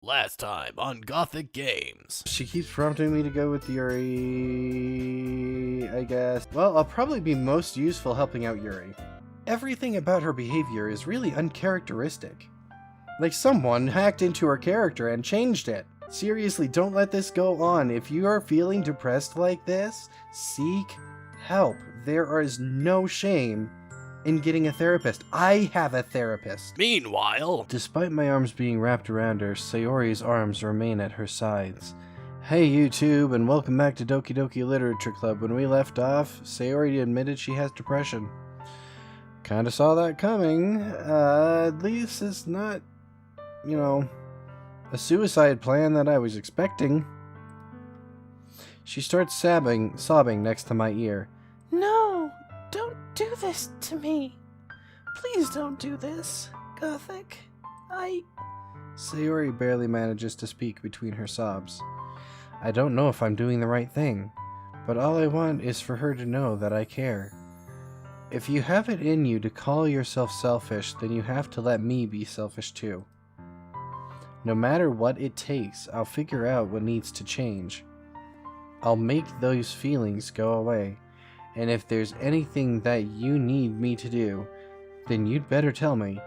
Last time on Gothic Games. She keeps prompting me to go with Yuri, I guess. Well, I'll probably be most useful helping out Yuri. Everything about her behavior is really uncharacteristic. Like someone hacked into her character and changed it. Seriously, don't let this go on. If you are feeling depressed like this, seek help. There is no shame in getting a therapist. I have a therapist. Meanwhile, Despite my arms being wrapped around her, Sayori's arms remain at her sides. Hey YouTube, and welcome back to Doki Doki Literature Club. When we left off, Sayori admitted she has depression. Kinda saw that coming. At least it's not, a suicide plan that I was expecting. She starts sobbing next to my ear. No, don't do this to me. Please don't do this, Gothic. Sayori barely manages to speak between her sobs. I don't know if I'm doing the right thing, but all I want is for her to know that I care. If you have it in you to call yourself selfish, then you have to let me be selfish too. No matter what it takes, I'll figure out what needs to change. I'll make those feelings go away. And if there's anything that you need me to do, then you'd better tell me.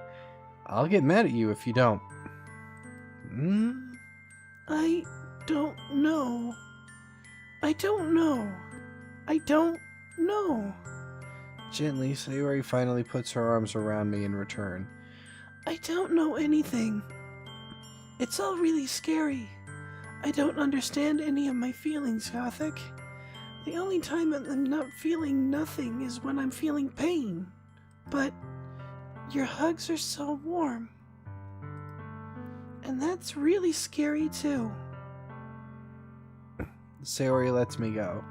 I'll get mad at you if you don't. I don't know. I don't know. I don't know. Gently, Sayori finally puts her arms around me in return. I don't know anything. It's all really scary. I don't understand any of my feelings, Gothic. The only time I'm not feeling nothing is when I'm feeling pain. But your hugs are so warm. And that's really scary too. Sayori lets me go.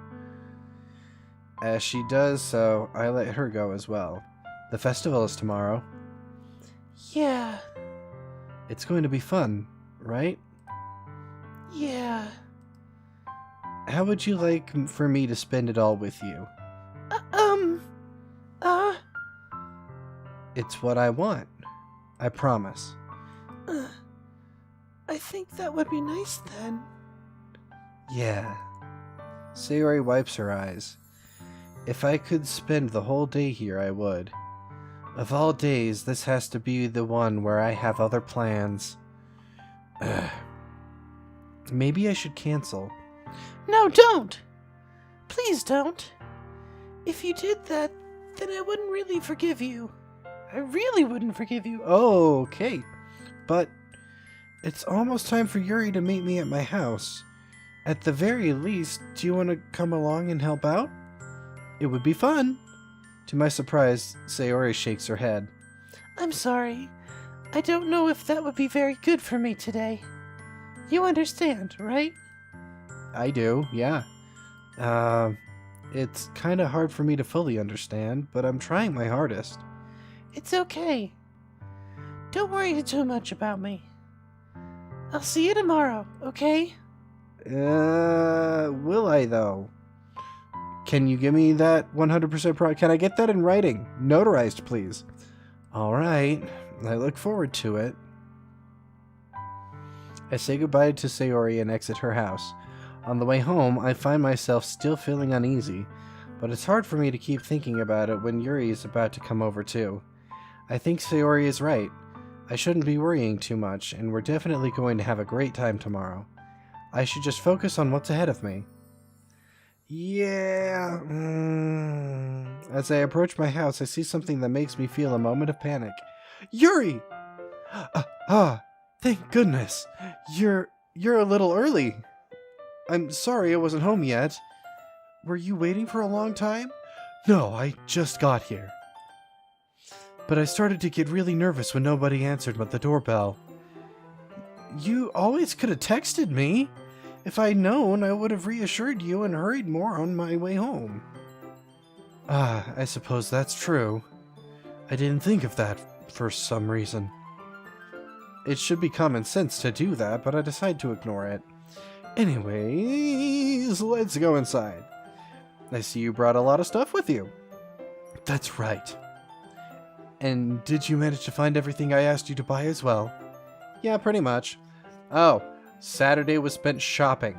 As she does so, I let her go as well. The festival is tomorrow. Yeah. It's going to be fun, right? Yeah. How would you like for me to spend it all with you? It's what I want. I promise. I think that would be nice then. Yeah. Sayori wipes her eyes. If I could spend the whole day here, I would. Of all days, this has to be the one where I have other plans. Maybe I should cancel. No, don't! Please don't. If you did that, then I wouldn't really forgive you. I really wouldn't forgive you. Oh, okay. But it's almost time for Yuri to meet me at my house. At the very least, do you want to come along and help out? It would be fun. To my surprise, Sayori shakes her head. I'm sorry. I don't know if that would be very good for me today. You understand, right? I do, yeah. It's kinda hard for me to fully understand, but I'm trying my hardest. It's okay. Don't worry too much about me. I'll see you tomorrow, okay? Will I though? Can you give me that 100% Can I get that in writing? Notarized, please. Alright, I look forward to it. I say goodbye to Sayori and exit her house. On the way home, I find myself still feeling uneasy, but it's hard for me to keep thinking about it when Yuri is about to come over too. I think Sayori is right. I shouldn't be worrying too much, and we're definitely going to have a great time tomorrow. I should just focus on what's ahead of me. Yeah. As I approach my house, I see something that makes me feel a moment of panic. Yuri! Thank goodness. You're a little early. I'm sorry I wasn't home yet. Were you waiting for a long time? No, I just got here. But I started to get really nervous when nobody answered but the doorbell. You always could have texted me. If I'd known, I would have reassured you and hurried more on my way home. I suppose that's true. I didn't think of that for some reason. It should be common sense to do that, but I decide to ignore it. Anyways, let's go inside. I see you brought a lot of stuff with you. That's right. And did you manage to find everything I asked you to buy as well? Yeah, pretty much. Oh, Saturday was spent shopping.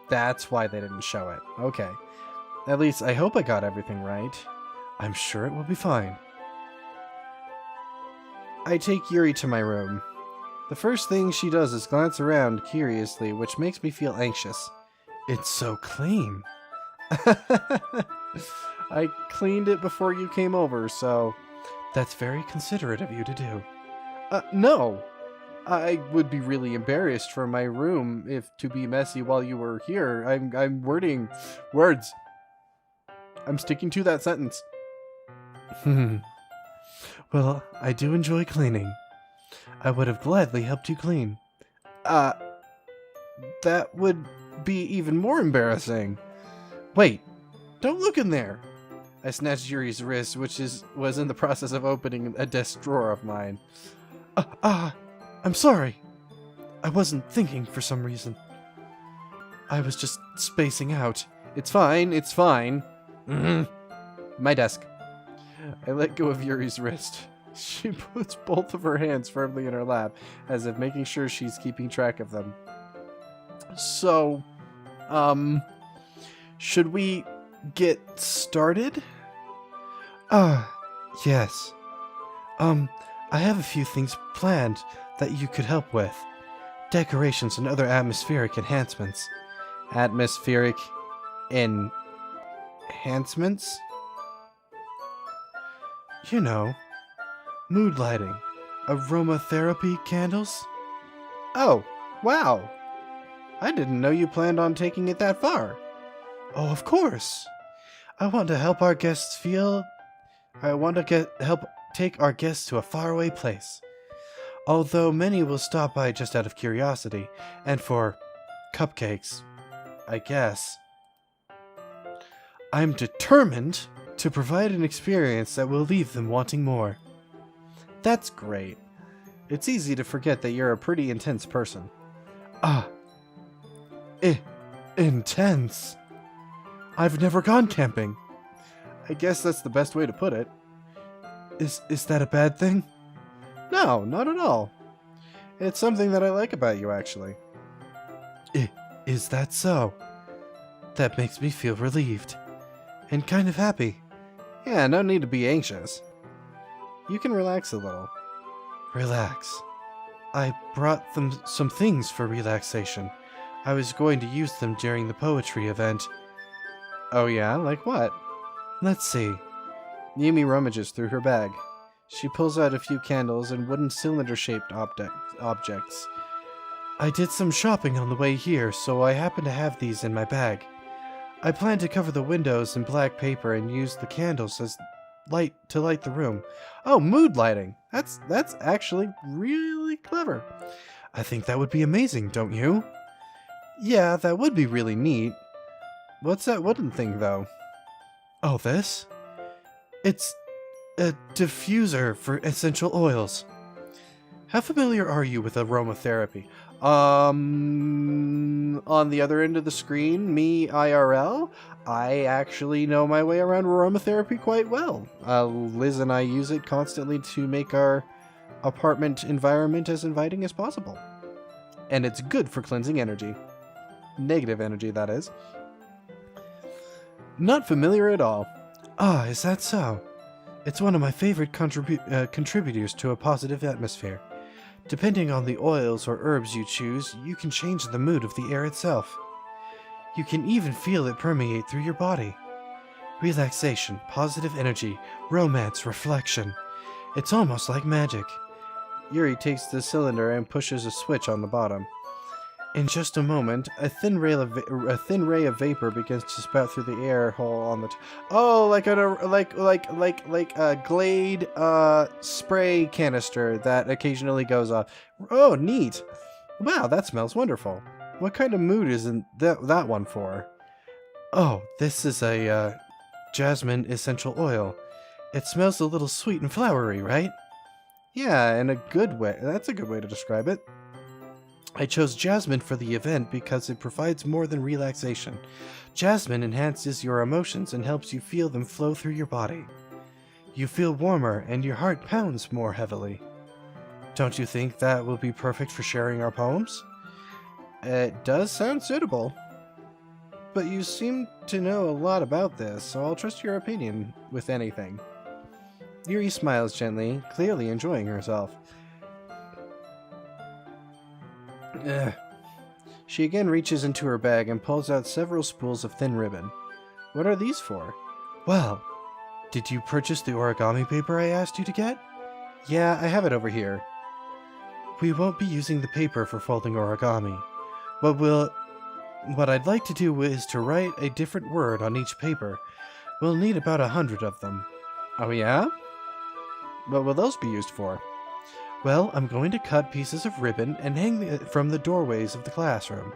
That's why they didn't show it. Okay. At least I hope I got everything right. I'm sure it will be fine. I take Yuri to my room. The first thing she does is glance around curiously, which makes me feel anxious. It's so clean. I cleaned it before you came over, so that's very considerate of you to do. No. I would be really embarrassed for my room if to be messy while you were here. I'm wording words. I'm sticking to that sentence. Well, I do enjoy cleaning. I would have gladly helped you clean. That would be even more embarrassing. Wait, don't look in there. I snatched Yuri's wrist, which was in the process of opening a desk drawer of mine. I'm sorry. I wasn't thinking for some reason. I was just spacing out. It's fine, it's fine. My desk. I let go of Yuri's wrist. She puts both of her hands firmly in her lap, as if making sure she's keeping track of them. So, should we get started? Yes. I have a few things planned that you could help with. Decorations and other atmospheric enhancements. Atmospheric enhancements? You know, mood lighting, aromatherapy candles. Oh, wow. I didn't know you planned on taking it that far. Oh, of course. I want to help our guests help take our guests to a faraway place. Although many will stop by just out of curiosity, and for cupcakes, I guess. I'm determined to provide an experience that will leave them wanting more. That's great. It's easy to forget that you're a pretty intense person. Intense. I've never gone camping. I guess that's the best way to put it. Is that a bad thing? No, not at all. It's something that I like about you, actually. Is that so? That makes me feel relieved. And kind of happy. Yeah, no need to be anxious. You can relax a little. Relax. I brought them some things for relaxation. I was going to use them during the poetry event. Oh yeah? Like what? Let's see. Yumi rummages through her bag. She pulls out a few candles and wooden cylinder-shaped objects. I did some shopping on the way here, so I happen to have these in my bag. I plan to cover the windows in black paper and use the candles as light to light the room. Oh, mood lighting! That's actually really clever. I think that would be amazing, don't you? Yeah, that would be really neat. What's that wooden thing, though? Oh, this? It's a diffuser for essential oils. How familiar are you with aromatherapy? On the other end of the screen, me IRL, I actually know my way around aromatherapy quite well. Liz and I use it constantly to make our apartment environment as inviting as possible. And it's good for cleansing energy. Negative energy, that is. Not familiar at all. Ah, is that so? It's one of my favorite contributors to a positive atmosphere. Depending on the oils or herbs you choose, you can change the mood of the air itself. You can even feel it permeate through your body. Relaxation, positive energy, romance, reflection. It's almost like magic. Yuri takes the cylinder and pushes a switch on the bottom. In just a moment, a thin ray of vapor begins to spout through the air hole on the like a Glade spray canister that occasionally goes off. Oh, neat! Wow, that smells wonderful. What kind of mood is that one for? Oh, this is a jasmine essential oil. It smells a little sweet and flowery, right? Yeah, in a good way. That's a good way to describe it. I chose jasmine for the event because it provides more than relaxation. Jasmine enhances your emotions and helps you feel them flow through your body. You feel warmer and your heart pounds more heavily. Don't you think that will be perfect for sharing our poems? It does sound suitable. But you seem to know a lot about this, so I'll trust your opinion with anything. Yuri smiles gently, clearly enjoying herself. She again reaches into her bag and pulls out several spools of thin ribbon. What are these for? Well, did you purchase the origami paper I asked you to get? Yeah, I have it over here. We won't be using the paper for folding origami. What I'd like to do is to write a different word on each paper. We'll need about 100 of them. Oh yeah? What will those be used for? Well, I'm going to cut pieces of ribbon and hang it from the doorways of the classroom.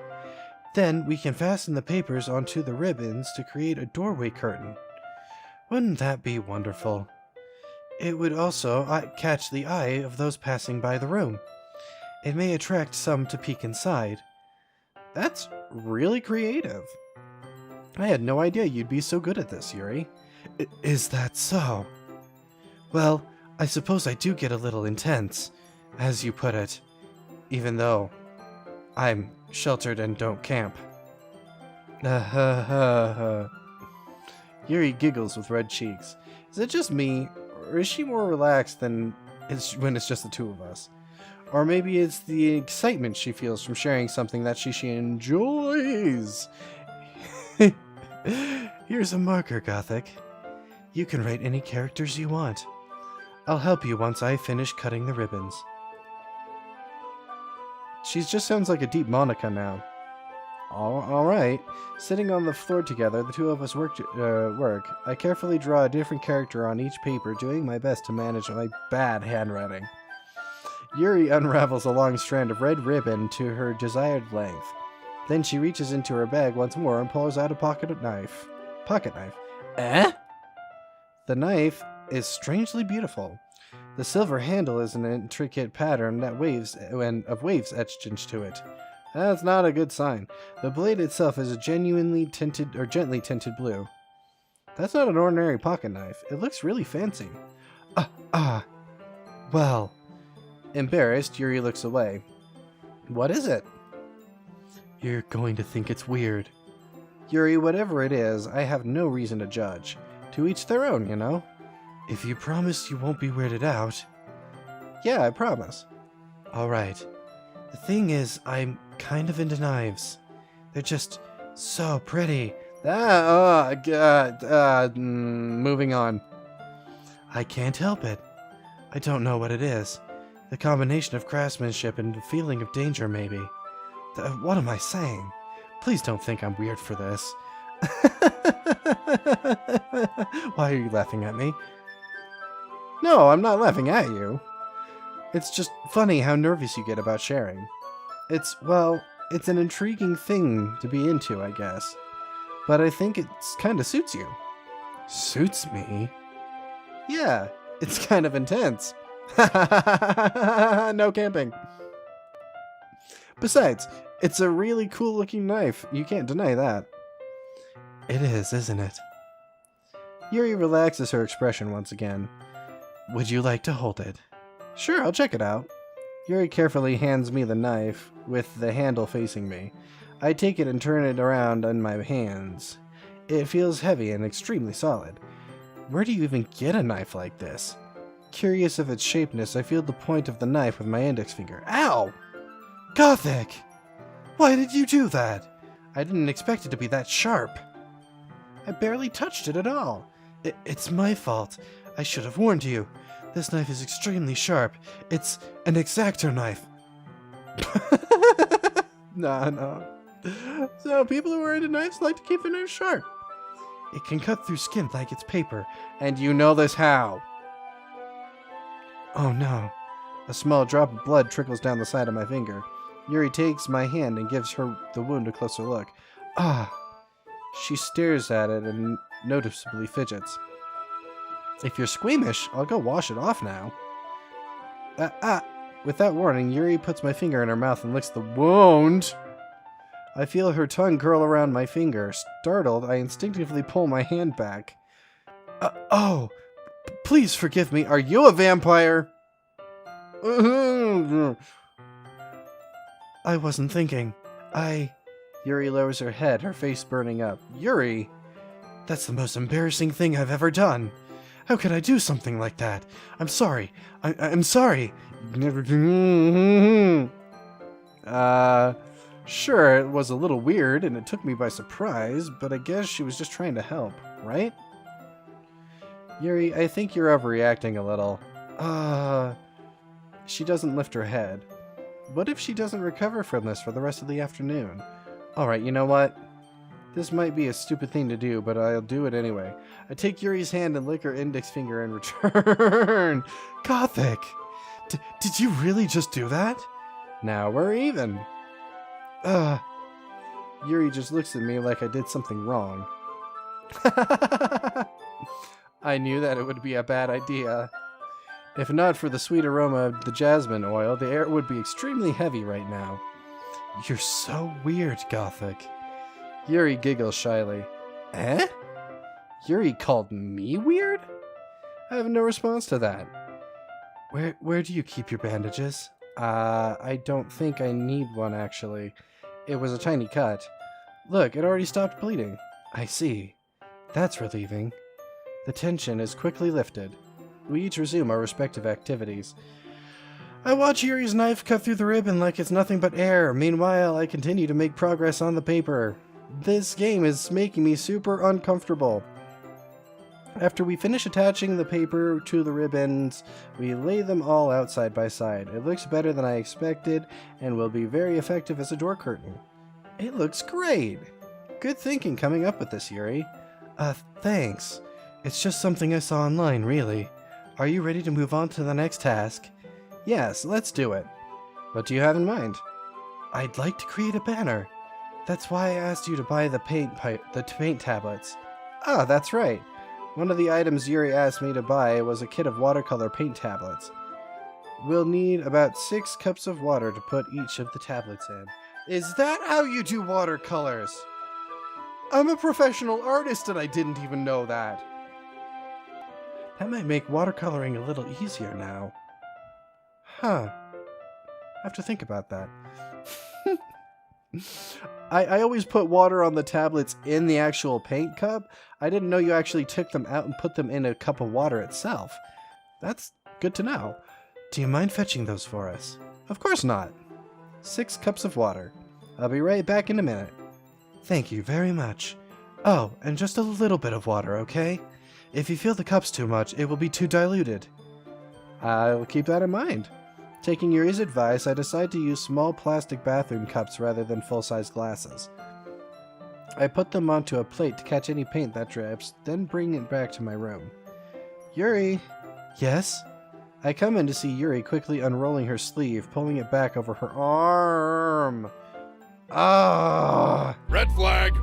Then we can fasten the papers onto the ribbons to create a doorway curtain. Wouldn't that be wonderful? It would also catch the eye of those passing by the room. It may attract some to peek inside. That's really creative. I had no idea you'd be so good at this, Yuri. Is that so? Well, I suppose I do get a little intense, as you put it, even though I'm sheltered and don't camp. Yuri giggles with red cheeks. Is it just me, or is she more relaxed than when it's just the two of us? Or maybe it's the excitement she feels from sharing something that she enjoys. Here's a marker, Gothic. You can write any characters you want. I'll help you once I finish cutting the ribbons. She just sounds like a deep Monica now. Alright. Sitting on the floor together, the two of us work. I carefully draw a different character on each paper, doing my best to manage my bad handwriting. Yuri unravels a long strand of red ribbon to her desired length. Then she reaches into her bag once more and pulls out a pocket knife. Eh? The knife is strangely beautiful. The silver handle is an intricate pattern of waves etched into it. That's not a good sign. The blade itself is a gently tinted blue. That's not an ordinary pocket knife. It looks really fancy. Well. Embarrassed, Yuri looks away. What is it? You're going to think it's weird. Yuri, whatever it is, I have no reason to judge. To each their own, you know? If you promise you won't be weirded out. Yeah, I promise. Alright. The thing is, I'm kind of into knives. They're just so pretty. Moving on. I can't help it. I don't know what it is. The combination of craftsmanship and the feeling of danger, maybe. What am I saying? Please don't think I'm weird for this. Why are you laughing at me? No, I'm not laughing at you. It's just funny how nervous you get about sharing. It's an intriguing thing to be into, I guess. But I think it kind of suits you. Suits me? Yeah, it's kind of intense. No camping. Besides, it's a really cool looking knife. You can't deny that. It is, isn't it? Yuri relaxes her expression once again. Would you like to hold it? Sure, I'll check it out. Yuri carefully hands me the knife with the handle facing me. I take it and turn it around in my hands. It feels heavy and extremely solid. Where do you even get a knife like this? Curious of its shapeness, I feel the point of the knife with my index finger. Ow! Gothic! Why did you do that? I didn't expect it to be that sharp. I barely touched it at all. It's my fault. I should have warned you. This knife is extremely sharp. It's an X-Acto knife. No. So people who are into knives like to keep their knives sharp. It can cut through skin like it's paper. And you know this how? Oh no. A small drop of blood trickles down the side of my finger. Yuri takes my hand and gives her the wound a closer look. Ah. She stares at it and noticeably fidgets. If you're squeamish, I'll go wash it off now. Without warning, Yuri puts my finger in her mouth and licks the wound. I feel her tongue curl around my finger. Startled, I instinctively pull my hand back. Please forgive me. Are you a vampire? I wasn't thinking. Yuri lowers her head, her face burning up. Yuri? That's the most embarrassing thing I've ever done. How could I do something like that? I'm sorry. I'm sorry. Sure, it was a little weird and it took me by surprise, but I guess she was just trying to help, right? Yuri, I think you're overreacting a little. She doesn't lift her head. What if she doesn't recover from this for the rest of the afternoon? Alright, you know what? This might be a stupid thing to do, but I'll do it anyway. I take Yuri's hand and lick her index finger in return. Gothic! Did you really just do that? Now we're even. Yuri just looks at me like I did something wrong. I knew that it would be a bad idea. If not for the sweet aroma of the jasmine oil, the air would be extremely heavy right now. You're so weird, Gothic. Yuri giggles shyly. Eh? Yuri called me weird? I have no response to that. Where do you keep your bandages? I don't think I need one, actually. It was a tiny cut. Look, it already stopped bleeding. I see. That's relieving. The tension is quickly lifted. We each resume our respective activities. I watch Yuri's knife cut through the ribbon like it's nothing but air. Meanwhile, I continue to make progress on the paper. This game is making me super uncomfortable. After we finish attaching the paper to the ribbons, we lay them all out side by side. It looks better than I expected and will be very effective as a door curtain. It looks great! Good thinking coming up with this, Yuri. Thanks. It's just something I saw online, really. Are you ready to move on to the next task? Yes, let's do it. What do you have in mind? I'd like to create a banner. That's why I asked you to buy the paint tablets. Ah, that's right. One of the items Yuri asked me to buy was a kit of watercolor paint tablets. We'll need about 6 cups of water to put each of the tablets in. Is that how you do watercolors? I'm a professional artist and I didn't even know that. That might make watercoloring a little easier now. Huh. I have to think about that. I always put water on the tablets in the actual paint cup. I didn't know you actually took them out and put them in a cup of water itself. That's good to know. Do you mind fetching those for us? Of course not. 6 cups of water. I'll be right back in a minute. Thank you very much. Oh, and just a little bit of water, okay? If you feel the cup's too much, it will be too diluted. I'll keep that in mind. Taking Yuri's advice, I decide to use small plastic bathroom cups rather than full-size glasses. I put them onto a plate to catch any paint that drips, then bring it back to my room. Yuri! Yes? I come in to see Yuri quickly unrolling her sleeve, pulling it back over her arm. Ah! Red flag!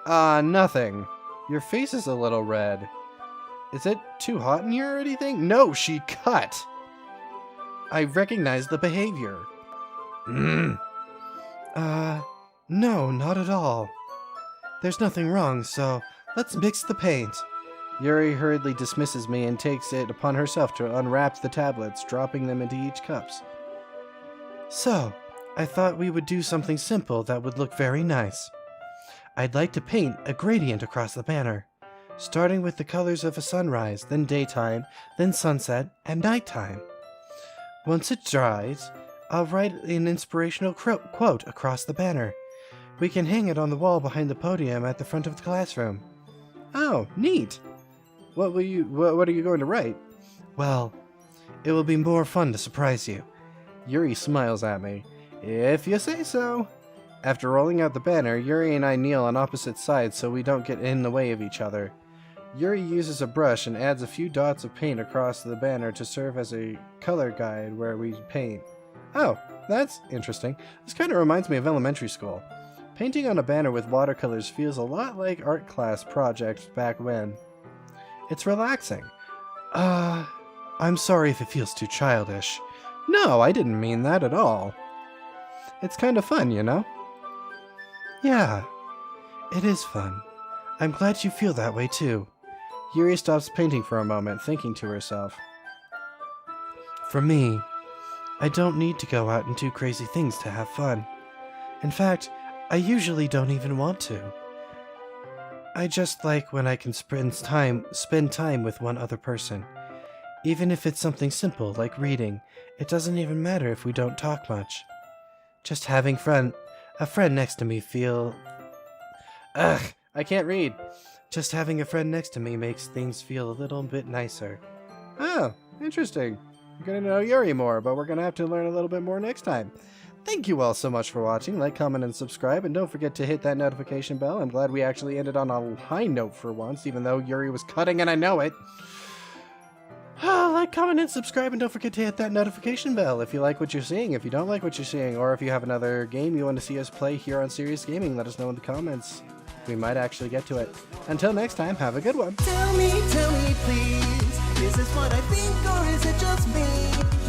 Nothing. Your face is a little red. Is it too hot in here or anything? No, she cut! I recognize the behavior. No, not at all. There's nothing wrong, so let's mix the paint. Yuri hurriedly dismisses me and takes it upon herself to unwrap the tablets, dropping them into each cups. So, I thought we would do something simple that would look very nice. I'd like to paint a gradient across the banner, starting with the colors of a sunrise, then daytime, then sunset, and nighttime. Once it dries, I'll write an inspirational quote across the banner. We can hang it on the wall behind the podium at the front of the classroom. Oh, neat! What are you going to write? Well, it will be more fun to surprise you. Yuri smiles at me. If you say so. After rolling out the banner, Yuri and I kneel on opposite sides so we don't get in the way of each other. Yuri uses a brush and adds a few dots of paint across the banner to serve as a color guide where we paint. Oh, that's interesting. This kind of reminds me of elementary school. Painting on a banner with watercolors feels a lot like art class projects back when. It's relaxing. I'm sorry if it feels too childish. No, I didn't mean that at all. It's kind of fun, you know? Yeah, it is fun. I'm glad you feel that way too. Yuri stops painting for a moment, thinking to herself. For me, I don't need to go out and do crazy things to have fun. In fact, I usually don't even want to. I just like when I can spend time with one other person. Even if it's something simple like reading, it doesn't even matter if we don't talk much. Just having a friend next to me feel... Ugh, I can't read. Just having a friend next to me makes things feel a little bit nicer. Oh, interesting. I'm getting to know Yuri more, but we're going to have to learn a little bit more next time. Thank you all so much for watching. Like, comment, and subscribe, and don't forget to hit that notification bell. I'm glad we actually ended on a high note for once, even though Yuri was cutting and I know it. Like, comment, and subscribe, and don't forget to hit that notification bell if you like what you're seeing, if you don't like what you're seeing, or if you have another game you want to see us play here on Serious Gaming, let us know in the comments. We might actually get to it. Until next time, have a good one. Tell me, please, is this what I think or is it just me?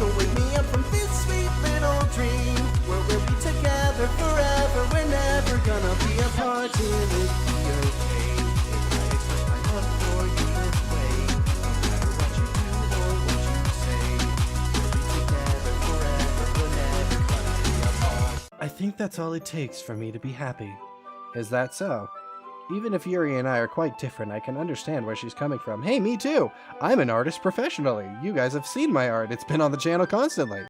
Don't wake me up from this sweet little dream where we'll be together forever. We're never gonna be apart. Will it be okay if I express my love for you this way? No matter what you do or what you say, we'll be together forever. We're never gonna be apart. I think that's all it takes for me to be happy. Is that so? Even if Yuri and I are quite different, I can understand where she's coming from. Hey, me too! I'm an artist professionally. You guys have seen my art. It's been on the channel constantly.